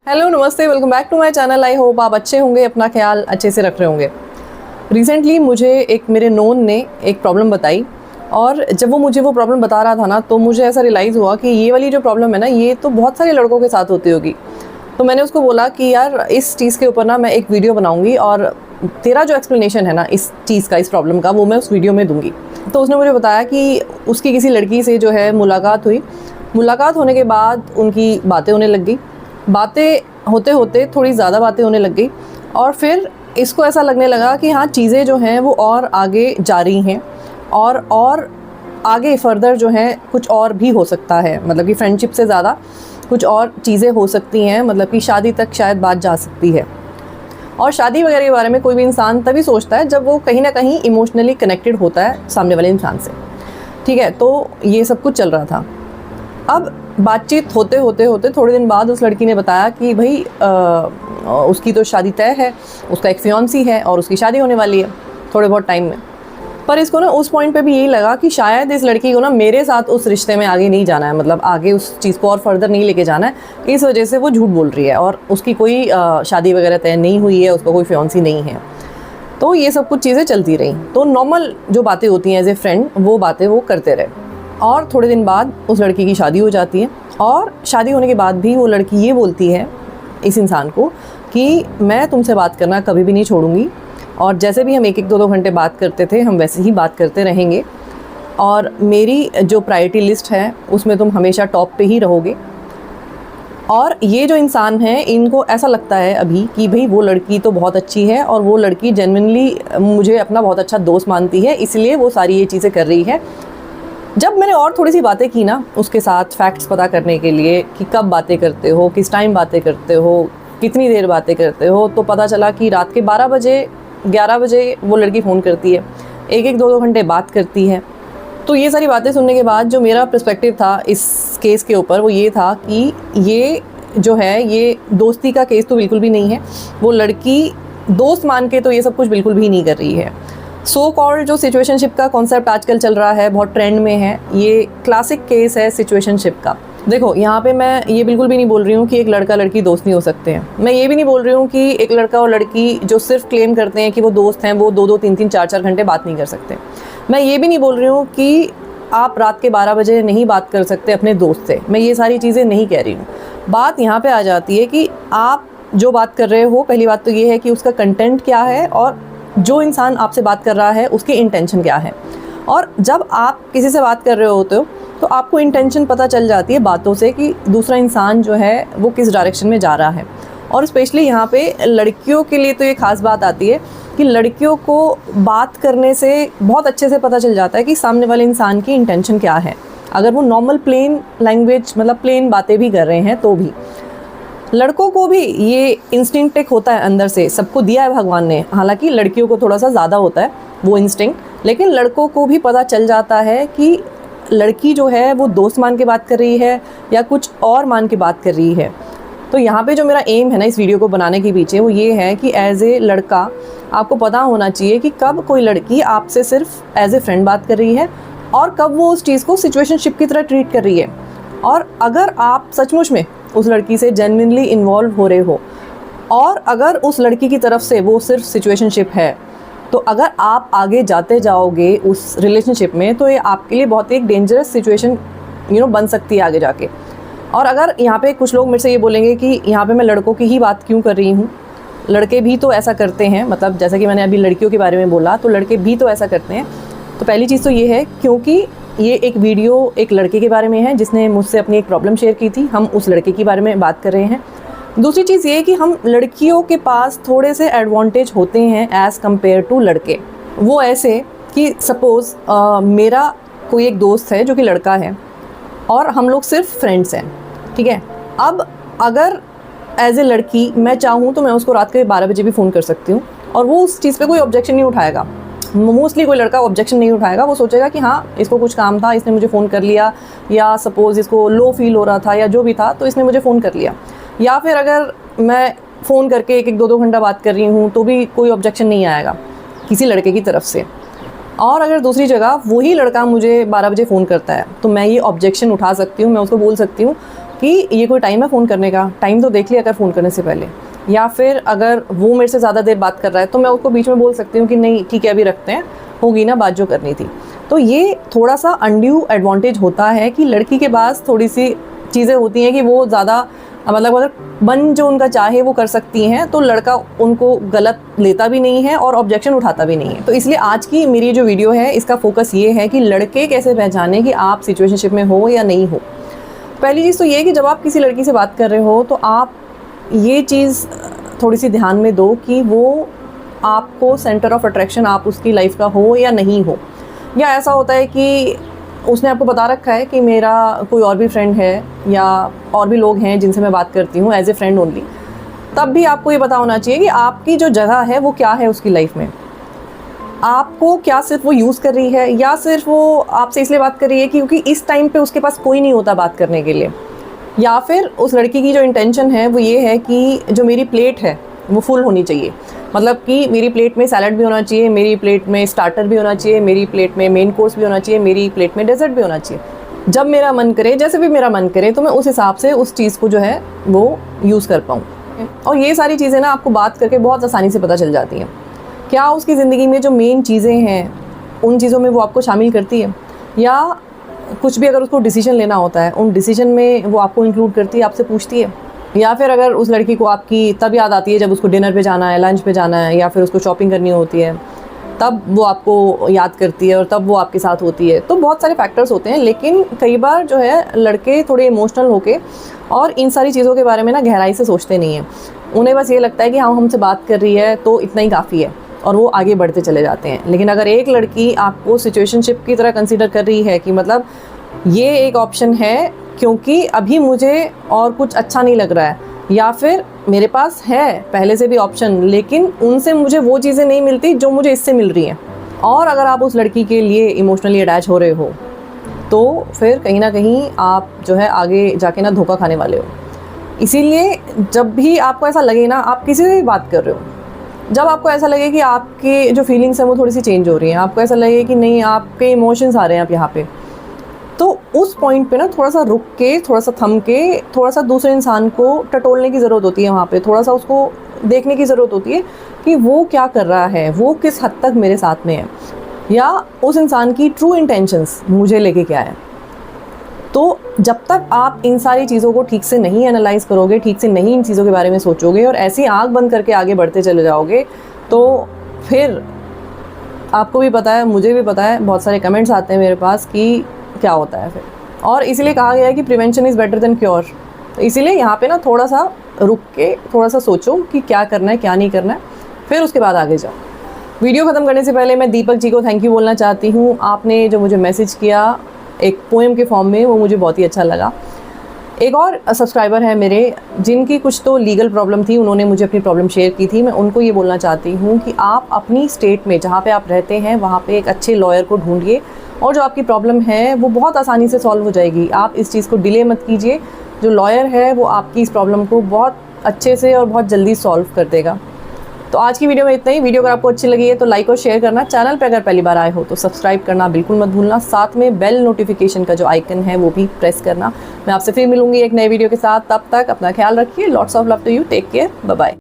Hello नमस्ते, welcome back to my channel. I hope आप अच्छे होंगे, अपना ख्याल अच्छे से रख रहे होंगे। रिसेंटली मुझे एक मेरे नोन ने एक प्रॉब्लम बताई, और जब वो मुझे वो प्रॉब्लम बता रहा था ना, तो मुझे ऐसा रियलाइज़ हुआ कि ये वाली जो प्रॉब्लम है ना, ये तो बहुत सारे लड़कों के साथ होती होगी। तो मैंने उसको बोला कि यार इस चीज़ के ऊपर ना मैं एक वीडियो बनाऊँगी, और तेरा जो एक्सप्लेनेशन है ना इस चीज़ का, इस प्रॉब्लम का, वो मैं उस वीडियो में दूँगी। तो उसने मुझे बताया कि उसकी किसी लड़की से जो है मुलाकात हुई। मुलाकात होने के बाद उनकी बातें होने लग गई। बातें होते होते थोड़ी ज़्यादा बातें होने लग गई, और फिर इसको ऐसा लगने लगा कि हाँ, चीज़ें जो हैं वो और आगे जा रही हैं, और आगे फर्दर जो है कुछ और भी हो सकता है। मतलब कि फ्रेंडशिप से ज़्यादा कुछ और चीज़ें हो सकती हैं, मतलब कि शादी तक शायद बात जा सकती है। और शादी वगैरह के बारे में कोई भी इंसान तभी सोचता है जब वो कहीं ना कहीं इमोशनली कनेक्टेड होता है सामने वाले इंसान से। ठीक है, तो ये सब कुछ चल रहा था। अब बातचीत होते होते होते थोड़े दिन बाद उस लड़की ने बताया कि भाई उसकी तो शादी तय है, उसका एक फियांसी है और उसकी शादी होने वाली है थोड़े बहुत टाइम में। पर इसको ना उस पॉइंट पे भी यही लगा कि शायद इस लड़की को ना मेरे साथ उस रिश्ते में आगे नहीं जाना है, मतलब आगे उस चीज़ को और फर्दर नहीं लेके जाना है। इस वजह से वो झूठ बोल रही है, और उसकी कोई शादी वगैरह तय नहीं हुई है, उसका कोई फियांसी नहीं है। तो ये सब कुछ चीज़ें चलती रहीं। तो नॉर्मल जो बातें होती हैं एज ए फ्रेंड, वो बातें वो करते रहे। और थोड़े दिन बाद उस लड़की की शादी हो जाती है, और शादी होने के बाद भी वो लड़की ये बोलती है इस इंसान को कि मैं तुमसे बात करना कभी भी नहीं छोड़ूंगी, और जैसे भी हम एक एक दो घंटे बात करते थे हम वैसे ही बात करते रहेंगे, और मेरी जो प्रायोरिटी लिस्ट है उसमें तुम हमेशा टॉप पे ही रहोगे। और ये जो इंसान है, इनको ऐसा लगता है अभी कि भाई वो लड़की तो बहुत अच्छी है, और वो लड़की जेन्युइनली मुझे अपना बहुत अच्छा दोस्त मानती है, इसलिए वो सारी ये चीज़ें कर रही है। जब मैंने और थोड़ी सी बातें की ना उसके साथ, फैक्ट्स पता करने के लिए कि कब बातें करते हो, किस टाइम बातें करते हो, कितनी देर बातें करते हो, तो पता चला कि रात के 12 बजे 11 बजे वो लड़की फ़ोन करती है, एक एक दो घंटे बात करती है। तो ये सारी बातें सुनने के बाद जो मेरा पर्सपेक्टिव था इस केस के ऊपर, वो ये था कि ये जो है ये दोस्ती का केस तो बिल्कुल भी नहीं है। वो लड़की दोस्त मान के तो ये सब कुछ बिल्कुल भी नहीं कर रही है। सो कॉल्ड जो सिचुएशनशिप का कॉन्सेप्ट आजकल चल रहा है, बहुत ट्रेंड में है, ये क्लासिक केस है सिचुएशनशिप का। देखो, यहाँ पे मैं ये बिल्कुल भी नहीं बोल रही हूँ कि एक लड़का लड़की दोस्त नहीं हो सकते हैं। मैं ये भी नहीं बोल रही हूँ कि एक लड़का और लड़की जो सिर्फ क्लेम करते हैं कि वो दोस्त हैं, वो 2-2 3-3 4-4 घंटे बात नहीं कर सकते। मैं ये भी नहीं बोल रही हूँ कि आप रात के 12 बजे नहीं बात कर सकते अपने दोस्त से। मैं ये सारी चीज़ें नहीं कह रही हूँ। बात यहाँ पर आ जाती है कि आप जो बात कर रहे हो, पहली बात तो ये है कि उसका कंटेंट क्या है, और जो इंसान आपसे बात कर रहा है उसकी इंटेंशन क्या है। और जब आप किसी से बात कर रहे होते हो तो आपको इंटेंशन पता चल जाती है बातों से कि दूसरा इंसान जो है वो किस डायरेक्शन में जा रहा है। और स्पेशली यहाँ पे लड़कियों के लिए तो ये खास बात आती है कि लड़कियों को बात करने से बहुत अच्छे से पता चल जाता है कि सामने वाले इंसान की इंटेंशन क्या है। अगर वो नॉर्मल प्लेन लैंग्वेज, मतलब प्लेन बातें भी कर रहे हैं तो भी। लड़कों को भी ये इंस्टिंक्ट एक होता है अंदर से, सबको दिया है भगवान ने। हालांकि लड़कियों को थोड़ा सा ज़्यादा होता है वो इंस्टिंक्ट, लेकिन लड़कों को भी पता चल जाता है कि लड़की जो है वो दोस्त मान के बात कर रही है या कुछ और मान के बात कर रही है। तो यहाँ पे जो मेरा एम है ना इस वीडियो को बनाने के पीछे, वो ये है कि एज ए लड़का आपको पता होना चाहिए कि कब कोई लड़की आपसे सिर्फ एज ए फ्रेंड बात कर रही है, और कब वो उस चीज़ को सिचुएशनशिप की तरह ट्रीट कर रही है। और अगर आप सचमुच में उस लड़की से जेन्युइनली इन्वॉल्व हो रहे हो, और अगर उस लड़की की तरफ से वो सिर्फ सिचुएशनशिप है, तो अगर आप आगे जाते जाओगे उस रिलेशनशिप में, तो ये आपके लिए बहुत एक डेंजरस सिचुएशन बन सकती है आगे जाके। और अगर यहाँ पे कुछ लोग मेरे से ये बोलेंगे कि यहाँ पे मैं लड़कों की ही बात क्यों कर रही हूँ, लड़के भी तो ऐसा करते हैं, मतलब जैसा कि मैंने अभी लड़कियों के बारे में बोला, तो लड़के भी तो ऐसा करते हैं। तो पहली चीज़ तो ये है क्योंकि ये एक वीडियो एक लड़के के बारे में है जिसने मुझसे अपनी एक प्रॉब्लम शेयर की थी, हम उस लड़के के बारे में बात कर रहे हैं। दूसरी चीज़ ये कि हम लड़कियों के पास थोड़े से एडवांटेज होते हैं एज़ कम्पेयर टू लड़के। वो ऐसे कि सपोज़ मेरा कोई एक दोस्त है जो कि लड़का है, और हम लोग सिर्फ फ्रेंड्स हैं, ठीक है। अब अगर एज ए लड़की मैं चाहूँ तो मैं उसको रात के 12 बजे भी फ़ोन कर सकती हूँ, और वो उस चीज़ पे कोई ऑब्जेक्शन नहीं उठाएगा। मोस्टली कोई लड़का ऑब्जेक्शन नहीं उठाएगा, वो सोचेगा कि हाँ, इसको कुछ काम था, इसने मुझे फ़ोन कर लिया, या सपोज़ इसको लो फील हो रहा था या जो भी था, तो इसने मुझे फ़ोन कर लिया। या फिर अगर मैं फ़ोन करके एक एक दो घंटा बात कर रही हूँ तो भी कोई ऑब्जेक्शन नहीं आएगा किसी लड़के की तरफ से। और अगर दूसरी जगह वही लड़का मुझे 12 बजे फ़ोन करता है, तो मैं ये ऑब्जेक्शन उठा सकती हूँ, मैं उसको बोल सकती हूँ कि ये कोई टाइम है फ़ोन करने का, टाइम तो देख लिया कर फ़ोन करने से पहले। या फिर अगर वो मेरे से ज़्यादा देर बात कर रहा है तो मैं उसको बीच में बोल सकती हूँ कि नहीं ठीक है अभी रखते हैं, होगी ना बात जो करनी थी। तो ये थोड़ा सा अनड्यू एडवांटेज होता है कि लड़की के पास थोड़ी सी चीज़ें होती हैं कि वो ज़्यादा मतलब अगर मन जो उनका चाहे वो कर सकती हैं, तो लड़का उनको गलत लेता भी नहीं है और ऑब्जेक्शन उठाता भी नहीं है। तो इसलिए आज की मेरी जो वीडियो है इसका फोकस ये है कि लड़के कैसे पहचाने कि आप सिचुएशनशिप में हो या नहीं हो। पहली चीज़ तो ये है कि जब आप किसी लड़की से बात कर रहे हो तो आप ये चीज़ थोड़ी सी ध्यान में दो कि वो आपको सेंटर ऑफ अट्रैक्शन आप उसकी लाइफ का हो या नहीं हो। या ऐसा होता है कि उसने आपको बता रखा है कि मेरा कोई और भी फ्रेंड है या और भी लोग हैं जिनसे मैं बात करती हूँ एज ए फ्रेंड ओनली, तब भी आपको ये पता होना चाहिए कि आपकी जो जगह है वो क्या है उसकी लाइफ में। आपको क्या सिर्फ वो यूज़ कर रही है या सिर्फ वो आपसे इसलिए बात कर रही है क्योंकि इस टाइम पे उसके पास कोई नहीं होता बात करने के लिए, या फिर उस लड़की की जो इंटेंशन है वो ये है कि जो मेरी प्लेट है वो फुल होनी चाहिए। मतलब कि मेरी प्लेट में सैलड भी होना चाहिए, मेरी प्लेट में स्टार्टर भी होना चाहिए, मेरी प्लेट में मेन कोर्स भी होना चाहिए, मेरी प्लेट में डेजर्ट भी होना चाहिए। जब मेरा मन करे, जैसे भी मेरा मन करे, तो मैं उस हिसाब से उस चीज़ को जो है वो यूज़ कर पाऊँ। और ये सारी चीज़ें ना आपको बात करके बहुत आसानी से पता चल जाती हैं। क्या उसकी ज़िंदगी में जो मेन चीज़ें हैं उन चीज़ों में वो आपको शामिल करती है, या कुछ भी अगर उसको डिसीजन लेना होता है उन डिसीजन में वो आपको इंक्लूड करती है, आपसे पूछती है। या फिर अगर उस लड़की को आपकी तब याद आती है जब उसको डिनर पे जाना है, लंच पे जाना है, या फिर उसको शॉपिंग करनी होती है, तब वो आपको याद करती है और तब वो आपके साथ होती है। तो बहुत सारे फैक्टर्स होते हैं, लेकिन कई बार जो है लड़के थोड़े इमोशनल होके और इन सारी चीज़ों के बारे में ना गहराई से सोचते नहीं हैं। उन्हें बस ये लगता है कि हाँ हमसे बात कर रही है तो इतना ही काफ़ी है, और वो आगे बढ़ते चले जाते हैं। लेकिन अगर एक लड़की आपको सिचुएशनशिप की तरह कंसीडर कर रही है कि मतलब ये एक ऑप्शन है क्योंकि अभी मुझे और कुछ अच्छा नहीं लग रहा है, या फिर मेरे पास है पहले से भी ऑप्शन लेकिन उनसे मुझे वो चीज़ें नहीं मिलती जो मुझे इससे मिल रही हैं, और अगर आप उस लड़की के लिए इमोशनली अटैच हो रहे हो तो फिर कहीं ना कहीं आप जो है आगे जाके ना धोखा खाने वाले हो। इसीलिए जब भी आपको ऐसा लगे ना, आप किसी से भी बात कर रहे हो, जब आपको ऐसा लगे कि आपके जो फीलिंग्स हैं वो थोड़ी सी चेंज हो रही हैं, आपको ऐसा लगे कि नहीं आपके इमोशंस आ रहे हैं आप यहाँ पे, तो उस पॉइंट पे ना थोड़ा सा रुक के, थोड़ा सा थम के, थोड़ा सा दूसरे इंसान को टटोलने की ज़रूरत होती है। वहाँ पे थोड़ा सा उसको देखने की ज़रूरत होती है कि वो क्या कर रहा है, वो किस हद तक मेरे साथ में है, या उस इंसान की ट्रू इंटेंशंस मुझे लेके क्या है। तो जब तक आप इन सारी चीज़ों को ठीक से नहीं एनालाइज़ करोगे, ठीक से नहीं इन चीज़ों के बारे में सोचोगे और ऐसी आँख बंद करके आगे बढ़ते चले जाओगे, तो फिर आपको भी पता है, मुझे भी पता है, बहुत सारे कमेंट्स आते हैं मेरे पास कि क्या होता है फिर। और इसीलिए कहा गया है कि prevention is better than cure. तो इसीलिए यहाँ पे ना थोड़ा सा रुक के थोड़ा सा सोचो कि क्या करना है क्या नहीं करना है, फिर उसके बाद आगे जाओ। वीडियो ख़त्म करने से पहले मैं दीपक जी को थैंक यू बोलना चाहती हूँ। आपने जो मुझे मैसेज किया एक पोएम के फॉर्म में, वो मुझे बहुत ही अच्छा लगा। एक और सब्सक्राइबर है मेरे जिनकी कुछ तो लीगल प्रॉब्लम थी, उन्होंने मुझे अपनी प्रॉब्लम शेयर की थी। मैं उनको ये बोलना चाहती हूँ कि आप अपनी स्टेट में जहाँ पे आप रहते हैं वहाँ पे एक अच्छे लॉयर को ढूंढिए, और जो आपकी प्रॉब्लम है वो बहुत आसानी से सॉल्व हो जाएगी। आप इस चीज़ को डिले मत कीजिए। जो लॉयर है वो आपकी इस प्रॉब्लम को बहुत अच्छे से और बहुत जल्दी सॉल्व कर देगा। तो आज की वीडियो में इतना ही। वीडियो अगर आपको अच्छी लगी है तो लाइक और शेयर करना। चैनल पे अगर पहली बार आए हो तो सब्सक्राइब करना बिल्कुल मत भूलना। साथ में बेल नोटिफिकेशन का जो आइकन है वो भी प्रेस करना। मैं आपसे फिर मिलूंगी एक नए वीडियो के साथ। तब तक अपना ख्याल रखिए। Lots of love to you. Take care. Bye bye.